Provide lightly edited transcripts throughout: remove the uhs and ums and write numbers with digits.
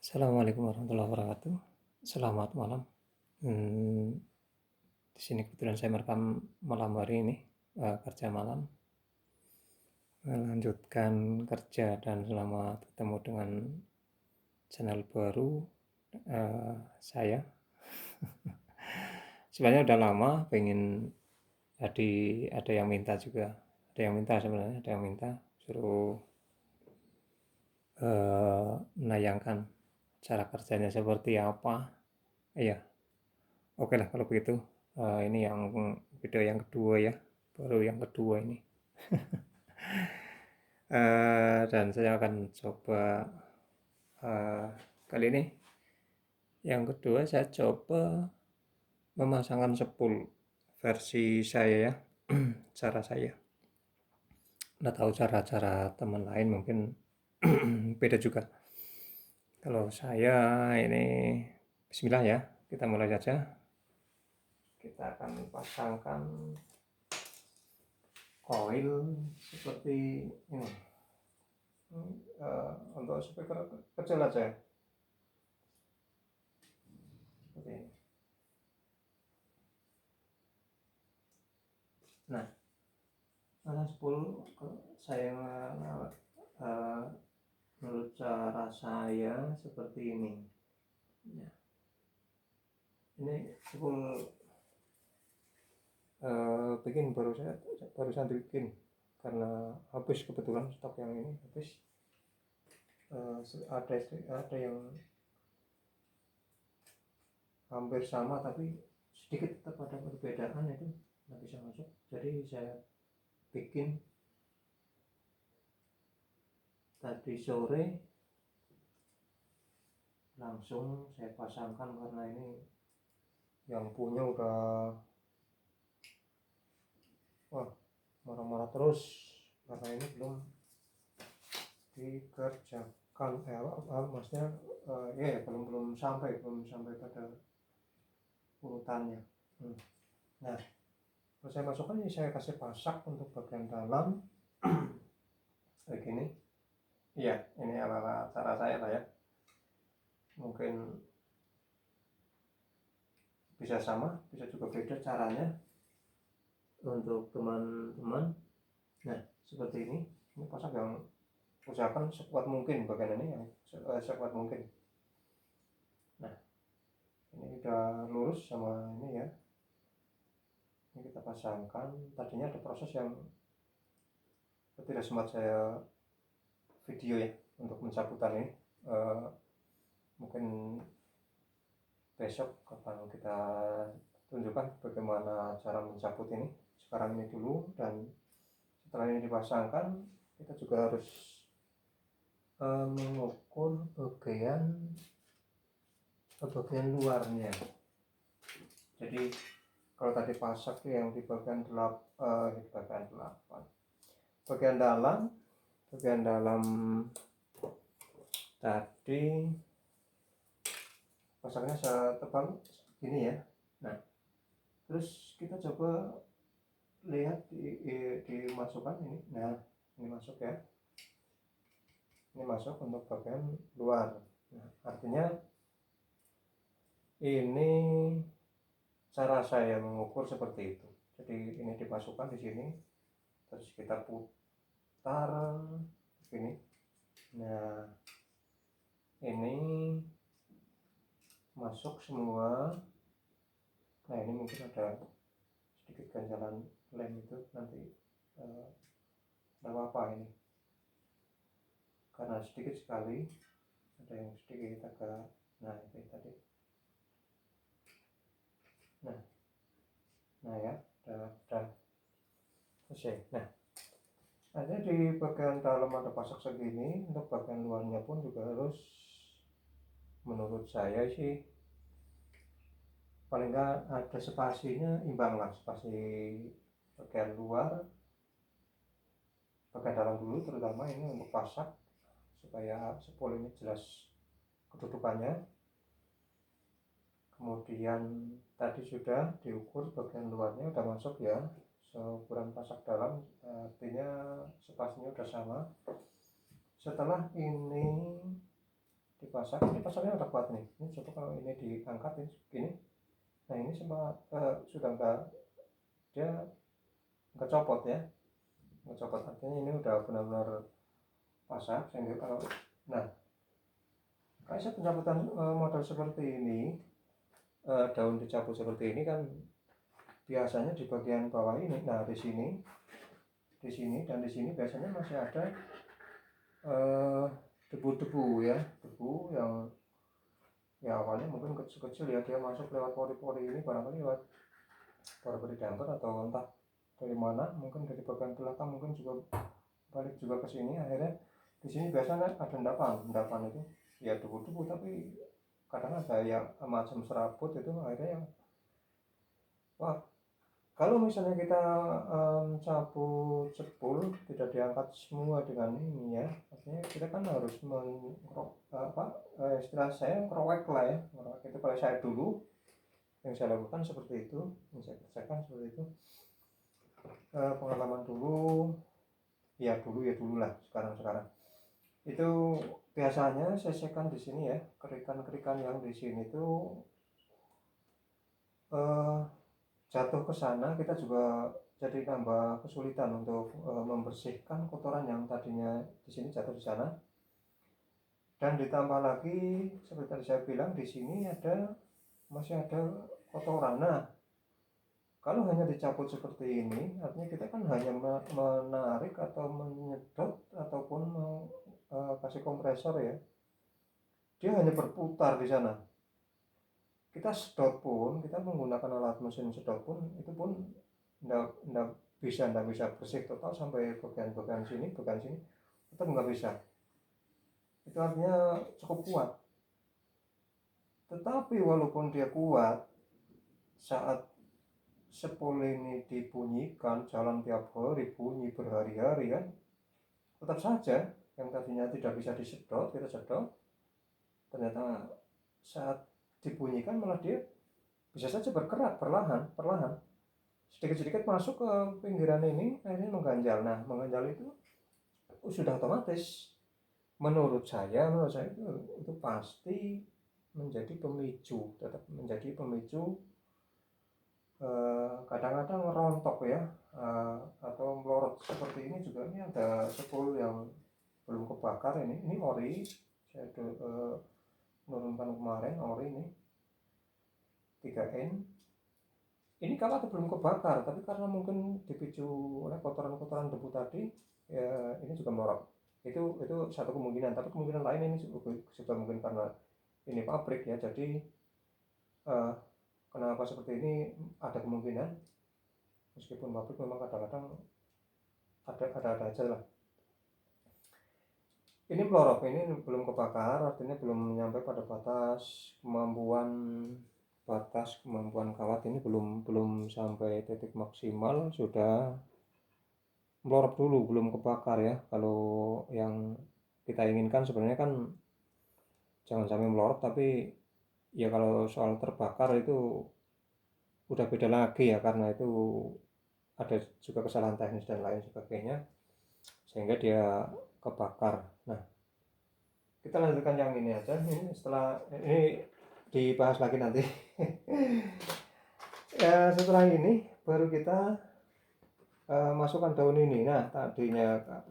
Assalamualaikum warahmatullahi wabarakatuh. Selamat malam. Mmm, di sini kebetulan saya merekam malam hari ini, kerja malam, melanjutkan kerja dan selamat ketemu dengan channel baru, saya. Sebenarnya udah lama pengen ada yang minta juga, ada yang minta sebenarnya, ada yang minta suruh, menayangkan cara kerjanya seperti apa. Iya, oke lah kalau begitu. Ini yang video yang kedua ya, baru yang kedua ini. Dan saya akan coba kali ini yang kedua saya coba memasangkan sepul versi saya ya, cara saya. Nggak tahu cara-cara teman lain mungkin beda juga. Kalau saya ini Bismillah ya, kita mulai saja. Kita akan pasangkan koil seperti ini. Untuk speaker kecil aja seperti ini. Nah, spool saya menurut cara saya seperti ini. Ya. Ini spool bikin barusan bikin karena habis, kebetulan stok yang ini habis. Ada yang hampir sama tapi sedikit tetap ada perbedaan, itu nggak bisa masuk, jadi saya bikin tadi sore, langsung saya pasangkan karena ini yang punya udah marah-marah terus karena ini belum dikerjakan, maksudnya ya belum sampai pada urutannya. Nah, kalau saya masukkan ini, saya kasih pasak untuk bagian dalam kayak gini. Iya, ini ala cara saya lah ya, mungkin bisa sama, bisa juga beda caranya untuk teman-teman. Nah, seperti ini pasak yang usahakan sekuat mungkin, bagian ini yang sekuat mungkin. Nah, ini udah lurus sama ini ya, ini kita pasangkan. Tadinya ada proses yang tidak sempat saya video ya untuk mencabutan ini, mungkin besok kapan kita tunjukkan bagaimana cara mencabut ini. Sekarang ini dulu, dan setelah ini dipasangkan kita juga harus mengukur bagian luarnya. Jadi kalau tadi pasak yang di bagian 8, bagian dalam tadi pasaknya setebal gini ya. Nah, terus kita coba lihat dimasukkan ini. Nah, ini masuk ya, ini masuk untuk bagian luar. Nah, artinya ini cara saya mengukur seperti itu. Jadi ini dimasukkan di sini, terus kita putar begini. Nah, ini masuk semua. Nah, ini mungkin ada sedikit ganjalan lem, itu nanti tidak apa-apa ini, karena sedikit sekali, ada yang sedikit agak. Nah, itu tadi. Nah ya, udah selesai. Nah, ada di bagian dalam ada pasak segini, untuk bagian luarnya pun juga harus, menurut saya sih paling nggak ada spasinya imbang lah, spasi bagian luar, bagian dalam dulu terutama ini untuk pasak, supaya sepul ini jelas kedudukannya. Kemudian tadi sudah diukur bagian luarnya, udah masuk ya seukuran pasak dalam, artinya spasinya udah sama. Setelah ini dipasang. Ini pasangnya udah kuat nih. Ini coba kalau ini diangkat ini begini. Nah ini sempat sudah dia nggak copot ya, nggak copot, artinya ini udah benar-benar pasang. Sehingga kalau saya pencabutan model seperti ini, daun dicabut seperti ini kan biasanya di bagian bawah ini. Nah di sini dan di sini biasanya masih ada debu-debu ya, debu yang ya awalnya mungkin kecil-kecil ya, dia masuk lewat pori-pori ini, barangkali lewat pori-pori damper atau entah dari mana, mungkin dari bagian belakang, mungkin juga balik juga ke sini. Akhirnya di sini biasanya ada endapan itu ya debu-debu, tapi kadang ada yang macam serabut itu. Akhirnya yang wah, kalau misalnya kita cabut jebul tidak diangkat semua dengan ini ya, artinya kita kan harus istilah saya ngerowek lah ya, ngerowek itu kalau saya dulu yang saya lakukan seperti itu, yang saya kerjakan seperti itu. Pengalaman dulu lah, sekarang itu biasanya sesekan di sini ya, kerikan yang di sini itu jatuh ke sana, kita juga jadi tambah kesulitan untuk membersihkan kotoran yang tadinya di sini jatuh di sana. Dan ditambah lagi seperti tadi saya bilang, di sini masih ada kotoran. Nah, kalau hanya dicabut seperti ini, artinya kita kan hanya menarik atau menyedot ataupun kasih kompresor ya, dia hanya berputar di sana. Kita sedot pun, kita menggunakan alat mesin sedot pun, itu pun tidak bisa bersih total sampai bagian sini, tetap nggak bisa. Itu artinya cukup kuat. Tetapi walaupun dia kuat, saat sepul ini dibunyikan, jalan tiap hari, bunyi berhari-hari kan, tetap saja yang tadinya tidak bisa disedot, kita sedot, ternyata saat dibunyikan malah dia bisa saja bergerak perlahan, sedikit-sedikit masuk ke pinggiran ini, akhirnya mengganjal. Nah, mengganjal itu sudah otomatis menurut saya itu pasti menjadi pemicu, tetap menjadi pemicu kadang-kadang rontok ya, atau melorot seperti ini juga. Ini ada sepul yang belum kebakar, ini ori, saya menurunkan kemarin ori ini 3N. Ini kalau belum kebakar, tapi karena mungkin dipicu oleh kotoran-kotoran debu tadi ya, ini juga melorot. Itu satu kemungkinan, tapi kemungkinan lain ini juga mungkin karena ini pabrik ya, jadi kenapa seperti ini ada kemungkinan, meskipun pabrik memang kadang-kadang ada aja lah. Ini pelorok, ini belum kebakar, artinya belum sampai pada batas kemampuan kawat ini, belum sampai titik maksimal, sudah melorot dulu, belum kebakar ya. Kalau yang kita inginkan sebenarnya kan jangan sampai melorot, tapi ya kalau soal terbakar itu udah beda lagi ya, karena itu ada juga kesalahan teknis dan lain sebagainya sehingga dia kebakar. Nah, kita lanjutkan yang ini aja. Ini setelah ini dibahas lagi nanti. Ya, setelah ini baru kita masukkan daun ini. Nah,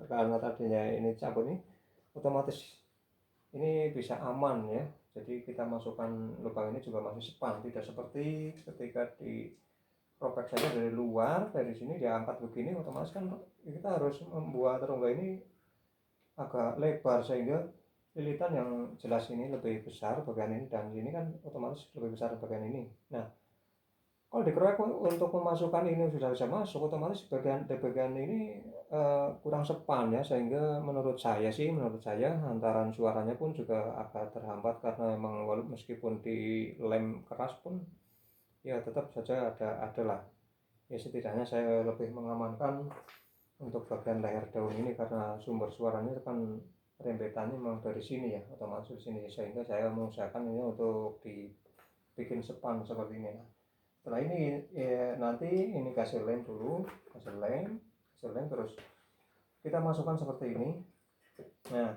karena tadinya ini cabut ini, otomatis ini bisa aman ya. Jadi kita masukkan lubang ini juga masih sepan, tidak seperti ketika dirobek saja dari luar, dari sini diangkat begini, otomatis kan kita harus membuat rongga ini agak lebar sehingga lilitan yang jelas ini lebih besar bagian ini, dan ini kan otomatis lebih besar bagian ini. Nah, kalau dikeroyok untuk memasukkan ini sudah bisa masuk, otomatis bagian ini kurang sepan ya, sehingga menurut saya hantaran suaranya pun juga agak terhambat, karena memang meskipun dilem keras pun ya tetap saja ada lah ya. Setidaknya saya lebih mengamankan untuk bagian leher daun ini, karena sumber suaranya kan rembetannya memang dari sini ya, otomatis di sini, sehingga saya mengusahakan ini untuk dibikin sepan seperti ini. Setelah ini ya, nanti ini kasih lem terus kita masukkan seperti ini. Nah,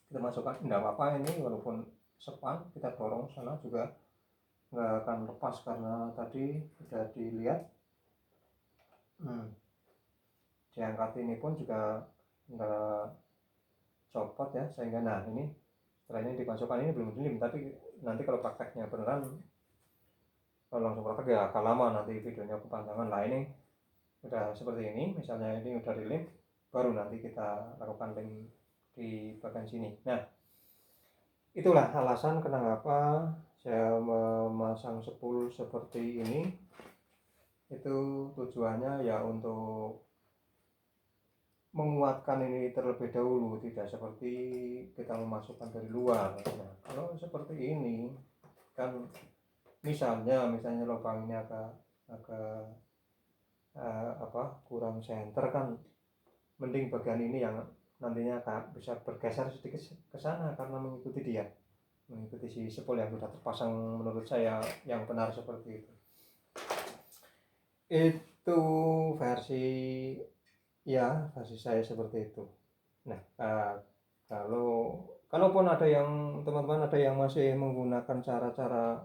kita masukkan, tidak apa-apa ini walaupun sepan kita dorong sana juga nggak akan lepas karena tadi sudah dilihat diangkat ini pun juga nggak copot ya, sehingga nah ini setelah ini dimasukkan ini belum dilim, tapi nanti kalau prakteknya beneran kalau langsung praktek ya akan lama, nanti videonya kepanjangan lah. Ini udah seperti ini, misalnya ini udah dilim, baru nanti kita lakukan lem di bagian sini. Nah, itulah alasan kenapa saya memasang spool seperti ini. Itu tujuannya ya untuk menguatkan ini terlebih dahulu, tidak seperti kita memasukkan dari luar. Nah, kalau seperti ini kan misalnya lubang ini agak kurang center kan, mending bagian ini yang nantinya bisa bergeser sedikit ke sana karena mengikuti si spool yang sudah terpasang. Menurut saya yang benar seperti itu versi saya seperti itu. Nah, kalaupun ada yang teman-teman ada yang masih menggunakan cara-cara,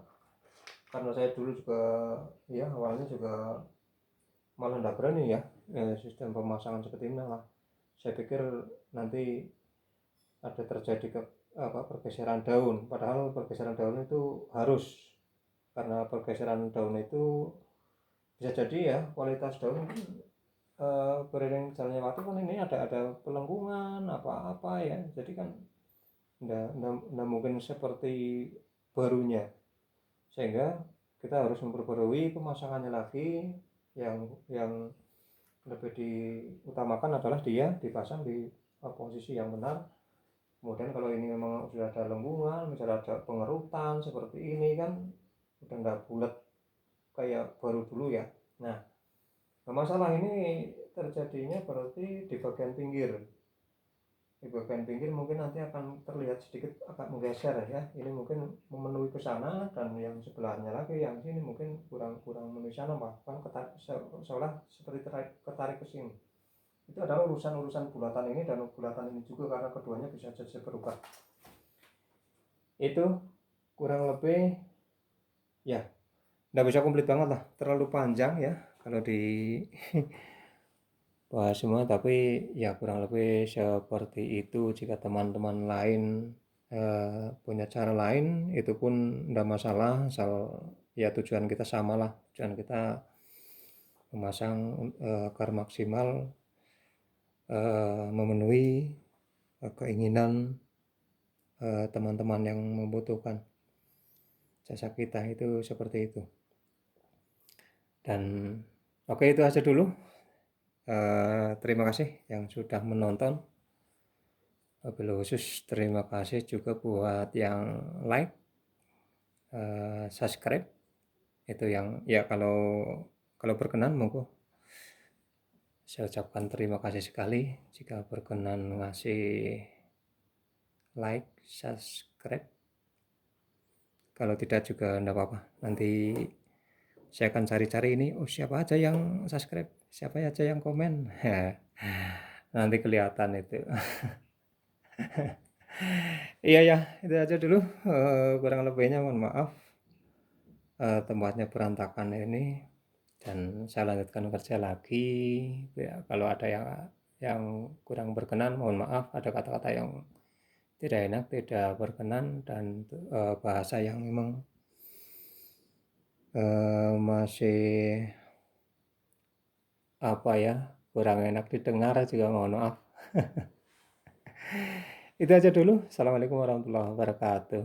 karena saya dulu juga ya awalnya juga malah tidak berani ya sistem pemasangan seperti ini lah. Saya pikir nanti ada terjadi pergeseran daun, padahal pergeseran daun itu harus, karena pergeseran daun itu bisa jadi ya kualitas daun beriring jalannya waktu kan ini ada pelengkungan apa ya, jadi kan nggak mungkin seperti barunya, sehingga kita harus memperbarui pemasangannya lagi. Yang lebih diutamakan adalah dia dipasang di posisi yang benar. Kemudian kalau ini memang sudah ada lengkungan, misalnya ada pengerutan seperti ini kan udah nggak bulat kayak baru dulu ya. Nah, masalah ini terjadinya berarti di bagian pinggir. Di bagian pinggir mungkin nanti akan terlihat sedikit agak menggeser ya. Ini mungkin memenuhi ke sana, dan yang sebelahnya lagi yang sini mungkin kurang memenuhi sana, bahkan seolah seperti ketarik ke sini. Itu adalah urusan bulatan ini dan bulatan ini juga, karena keduanya bisa saja berubah. Itu kurang lebih ya, nggak bisa komplit banget lah, terlalu panjang ya kalau di bahas semua, tapi ya kurang lebih seperti itu. Jika teman-teman lain punya cara lain, itu pun tidak masalah, asal ya tujuan kita sama lah, tujuan kita memasang agar maksimal memenuhi keinginan teman-teman yang membutuhkan jasa kita, itu seperti itu. Dan oke, itu aja dulu. Terima kasih yang sudah menonton. Wabil khusus terima kasih juga buat yang like, subscribe. Itu yang ya kalau berkenan monggo saya ucapkan terima kasih sekali jika berkenan ngasih like, subscribe. Kalau tidak juga enggak apa-apa, nanti saya akan cari-cari ini, siapa aja yang subscribe, siapa aja yang komen. Nanti kelihatan itu. Iya ya, itu aja dulu. Kurang lebihnya mohon maaf. Tempatnya berantakan ini, dan saya lanjutkan kerja lagi. Ya, kalau ada yang kurang berkenan mohon maaf, ada kata-kata yang tidak enak, tidak berkenan, dan bahasa yang memang masih kurang enak didengar juga mohon maaf. Itu aja dulu. Assalamualaikum warahmatullahi wabarakatuh.